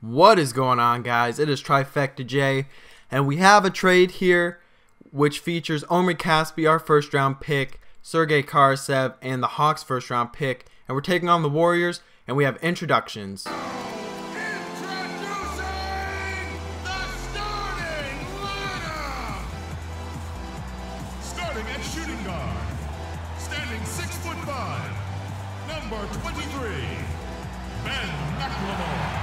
What is going on, guys? It is Trifecta J, and we have a trade here which features Omri Caspi, our first round pick, Sergei Karasev, and the Hawks first round pick, and we're taking on the Warriors, and we have introductions. Starting at shooting guard, standing 6'5", number 23, Ben McLemore.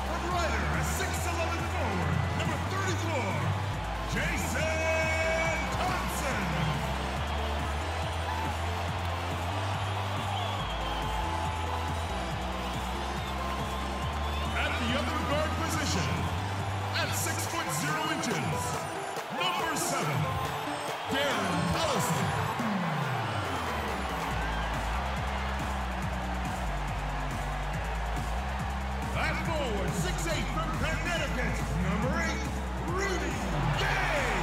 From Ryder, a 6'11" forward, number 34, Jason Thompson. At the other guard position, at 6'0", number 7, Darren Ellison. At forward, 6'8" from Connecticut, number 8, Rudy Gay.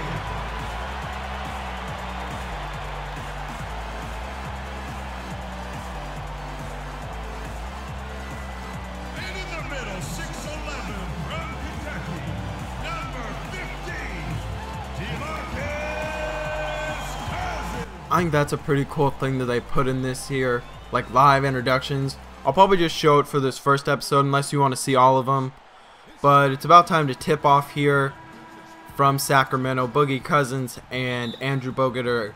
And in the middle, 6'11", from Kentucky, number 15, DeMarcus Cousins. I think that's a pretty cool thing that they put in this here, like live introductions. I'll probably just show it for this first episode unless you want to see all of them. But it's about time to tip off here from Sacramento. Boogie Cousins and Andrew Bogut are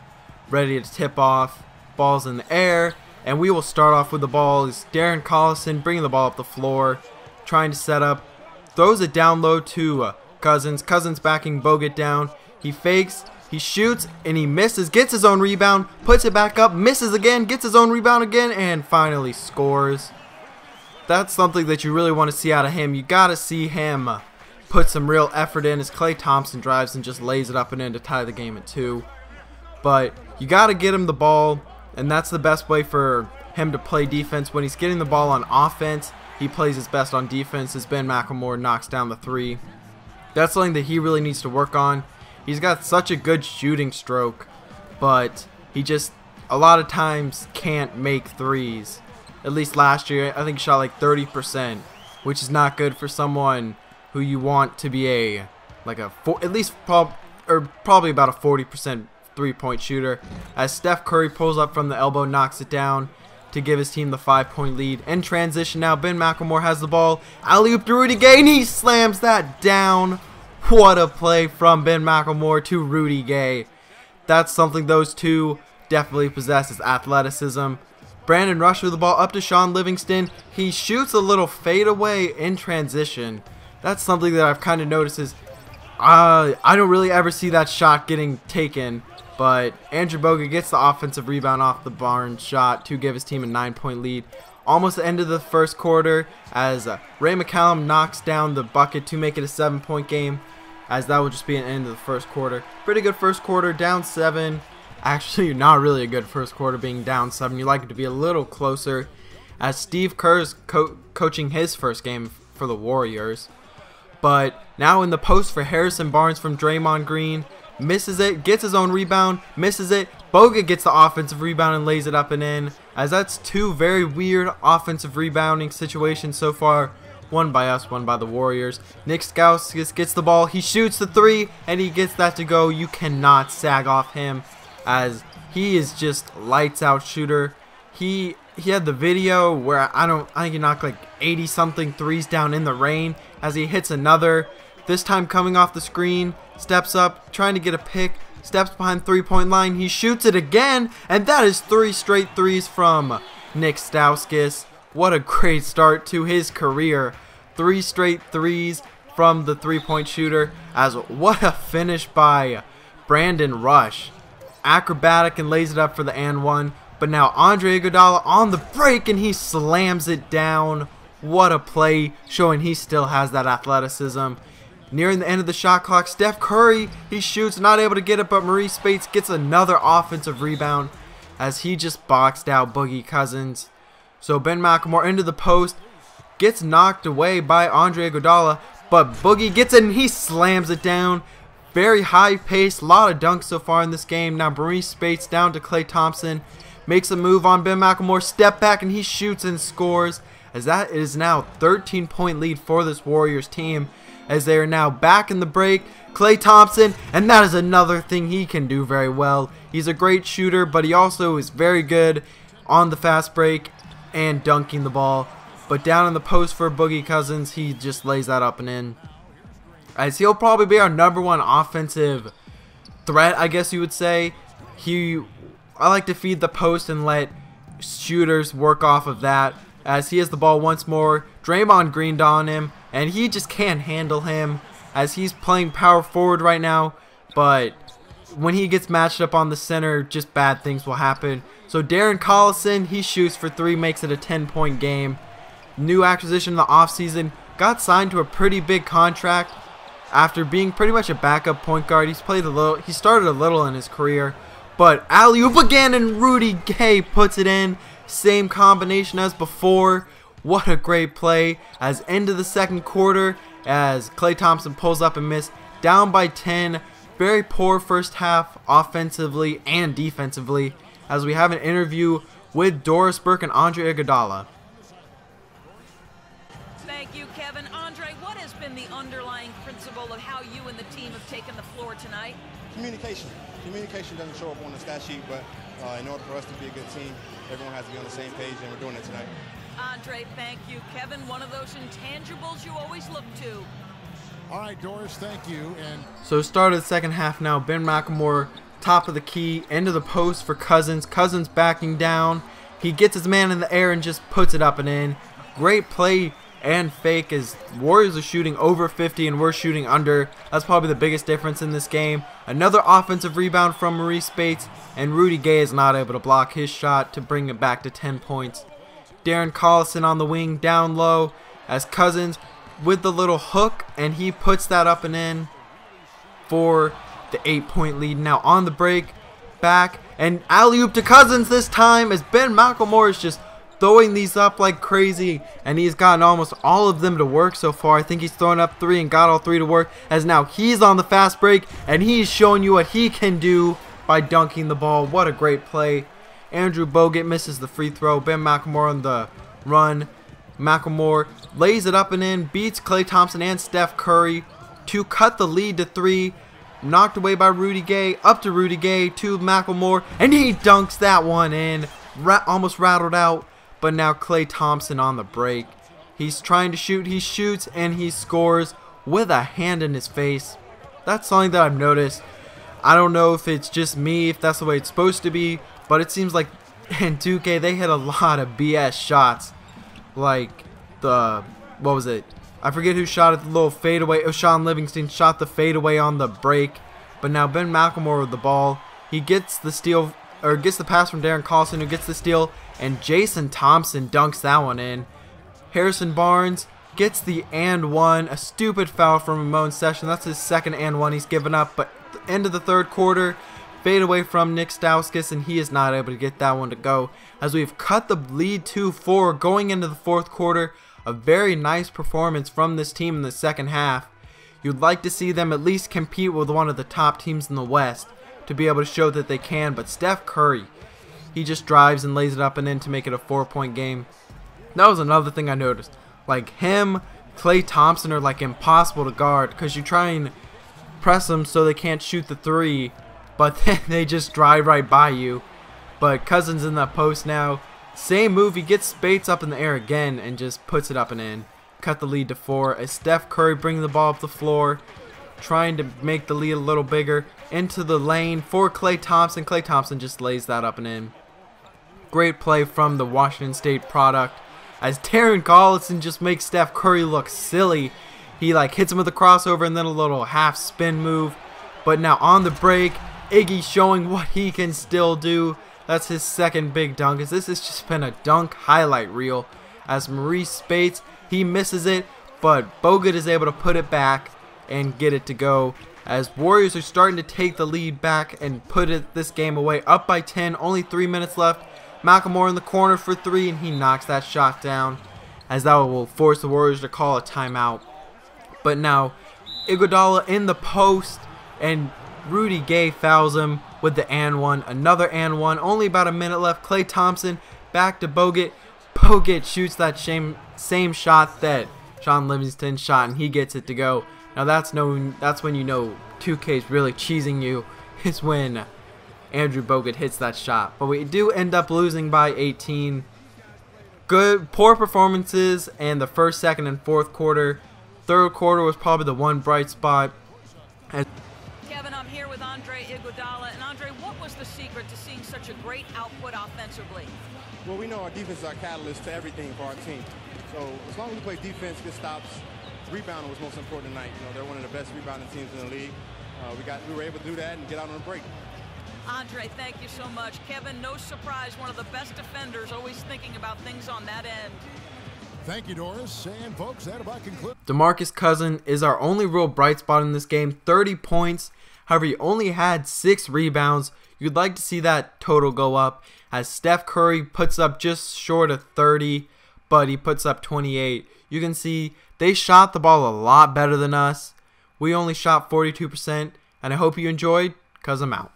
ready to tip off. Ball's in the air, and we will start off with the ball. It's Darren Collison bringing the ball up the floor, trying to set up. Throws it down low to Cousins. Cousins backing Bogut down. He fakes. He shoots and he misses, gets his own rebound, puts it back up, misses again, gets his own rebound again, and finally scores. That's something that you really want to see out of him. You got to see him put some real effort in as Klay Thompson drives and just lays it up and in to tie the game at 2. But you got to get him the ball, and that's the best way for him to play defense. When he's getting the ball on offense, he plays his best on defense as Ben McLemore knocks down the 3. That's something that he really needs to work on. He's got such a good shooting stroke, but he just a lot of times can't make threes. At least last year, I think he shot like 30%, which is not good for someone who you want to be probably about a 40% three-point shooter. As Steph Curry pulls up from the elbow, knocks it down to give his team the 5-point lead. In transition now, Ben McLemore has the ball. Alley-oop to Rudy Gay, and he slams that down. What a play from Ben McLemore to Rudy Gay. That's something those two definitely possess, is athleticism. Brandon Rush with the ball up to Sean Livingston. He shoots a little fadeaway in transition. That's something that I've kind of noticed is I don't really ever see that shot getting taken. But Andrew Bogut gets the offensive rebound off the Barnes shot to give his team a 9-point lead. Almost the end of the first quarter as Ray McCallum knocks down the bucket to make it a 7-point game, as that will just be an end of the first quarter. Pretty good first quarter, down 7. Actually, not really a good first quarter being down 7. You like it to be a little closer, as Steve Kerr's coaching his first game for the Warriors. But now in the post for Harrison Barnes from Draymond Green. Misses it, gets his own rebound, misses it. Bogut gets the offensive rebound and lays it up and in, as that's two very weird offensive rebounding situations so far. One by us, one by the Warriors. Nick Stauskas gets the ball, he shoots the 3, and he gets that to go. You cannot sag off him, as he is just lights out shooter. He had the video where I think he knocked like 80 something threes down in the rain, as he hits another. This time coming off the screen, steps up, trying to get a pick, steps behind 3-point line, he shoots it again, and that is 3 straight threes from Nick Stauskas. What a great start to his career. 3 straight threes from the 3-point shooter, as what a finish by Brandon Rush. Acrobatic and lays it up for the and 1, but now Andre Iguodala on the break, and he slams it down. What a play, showing he still has that athleticism. Nearing the end of the shot clock, Steph Curry, he shoots, not able to get it, but Maurice Spates gets another offensive rebound as he just boxed out Boogie Cousins. So Ben McLemore into the post, gets knocked away by Andre Iguodala, but Boogie gets it and he slams it down. Very high pace, a lot of dunks so far in this game. Now Maurice Spates down to Klay Thompson. makes a move on Ben McLemore, step back, and he shoots and scores, as that is now 13-point lead for this Warriors team, as they are now back in the break. Klay Thompson, and that is another thing he can do very well. He's a great shooter, but he also is very good on the fast break and dunking the ball. But down in the post for Boogie Cousins, he just lays that up and in, as he'll probably be our #1 offensive threat, I guess you would say. I like to feed the post and let shooters work off of that, as he has the ball once more. Draymond Greened on him, and he just can't handle him, as he's playing power forward right now, but when he gets matched up on the center, just bad things will happen. So Darren Collison, he shoots for 3, makes it a 10-point game. New acquisition in the offseason, got signed to a pretty big contract after being pretty much a backup point guard. He started a little in his career, but alley-oop again, and Rudy Gay puts it in. Same combination as before. What a great play, as end of the second quarter, as Klay Thompson pulls up and missed, down by 10. Very poor first half offensively and defensively, as we have an interview with Doris Burke and Andre Iguodala. Thank you, Kevin. Andre, what has been the underlying principle of how you and the team have taken the floor tonight? Communication. Communication doesn't show up on the stat sheet, but in order for us to be a good team, everyone has to be on the same page, and we're doing it tonight. Andre, thank you. Kevin, one of those intangibles you always look to. All right, Doris, thank you. And So start of the second half now. Ben McLemore, top of the key, into the post for Cousins. Cousins backing down. He gets his man in the air and just puts it up and in. Great play and fake, as Warriors are shooting over 50 and we're shooting under. That's probably the biggest difference in this game. Another offensive rebound from Maurice Spates, and Rudy Gay is not able to block his shot to bring it back to 10 points. Darren Collison on the wing, down low, as Cousins with the little hook, and he puts that up and in for the 8-point lead. Now on the break, back, and alley-oop to Cousins this time, as Ben McLemore is just throwing these up like crazy, and he's gotten almost all of them to work so far. I think he's thrown up 3 and got all 3 to work, as now he's on the fast break, and he's showing you what he can do by dunking the ball. What a great play. Andrew Bogut misses the free throw. Ben McLemore on the run. McLemore lays it up and in, beats Klay Thompson and Steph Curry to cut the lead to 3. Knocked away by Rudy Gay, up to Rudy Gay, to McLemore, and he dunks that one in. Almost rattled out, but now Klay Thompson on the break. He's trying to shoot, he shoots, and he scores with a hand in his face. That's something that I've noticed. I don't know if it's just me, if that's the way it's supposed to be, but it seems like in 2K they hit a lot of BS shots. Like the, what was it? I forget who shot it, the little fadeaway. Oh, Sean Livingston shot the fadeaway on the break. But now Ben McLemore with the ball. He gets the steal, or gets the pass from Darren Collison, who gets the steal, and Jason Thompson dunks that one in. Harrison Barnes gets the and one. A stupid foul from Ramon Sessions. That's his second and one he's given up. But at the end of the third quarter, fade away from Nick Stauskas, and he is not able to get that one to go, as we've cut the lead to 4 going into the fourth quarter. A very nice performance from this team in the second half. You'd like to see them at least compete with one of the top teams in the West to be able to show that they can, but Steph Curry, he just drives and lays it up and in to make it a 4-point game. That was another thing I noticed. Like him, Klay Thompson are like impossible to guard, because you try and press them so they can't shoot the 3, but then they just drive right by you. But Cousins in that post now. Same move, he gets Spates up in the air again and just puts it up and in. Cut the lead to 4 as Steph Curry brings the ball up the floor, trying to make the lead a little bigger. Into the lane for Klay Thompson. Klay Thompson just lays that up and in. Great play from the Washington State product, as Darren Collison just makes Steph Curry look silly. He like hits him with a crossover and then a little half spin move. But now on the break, Iggy showing what he can still do. That's his second big dunk, as this has just been a dunk highlight reel. As Maurice Spates, he misses it, but Bogut is able to put it back and get it to go. As Warriors are starting to take the lead back and put this game away, up by 10, only 3 minutes left. McLemore in the corner for 3, and he knocks that shot down, as that will force the Warriors to call a timeout. But now Iguodala in the post, and Rudy Gay fouls him with the and one. Another and one. Only about a minute left. Klay Thompson back to Bogut. Bogut shoots that same shot that Sean Livingston shot, and he gets it to go. Now that's when you know 2K is really cheesing you, is when Andrew Bogut hits that shot. But we do end up losing by 18. Poor performances in the first, second, and fourth quarter. Third quarter was probably the one bright spot. Kevin, I'm here with Andre Iguodala. And Andre, what was the secret to seeing such a great output offensively? Well, we know our defense is our catalyst to everything for our team. So as long as we play defense, good stops, rebounding was most important tonight. You know, they're one of the best rebounding teams in the league. We were able to do that and get out on a break. Andre, thank you so much. Kevin, no surprise, one of the best defenders, always thinking about things on that end. Thank you, Doris. And folks, that about concludes. DeMarcus Cousins is our only real bright spot in this game. 30 points. However, he only had 6 rebounds. You'd like to see that total go up, as Steph Curry puts up just short of 30, but he puts up 28. You can see they shot the ball a lot better than us. We only shot 42%, and I hope you enjoyed, because I'm out.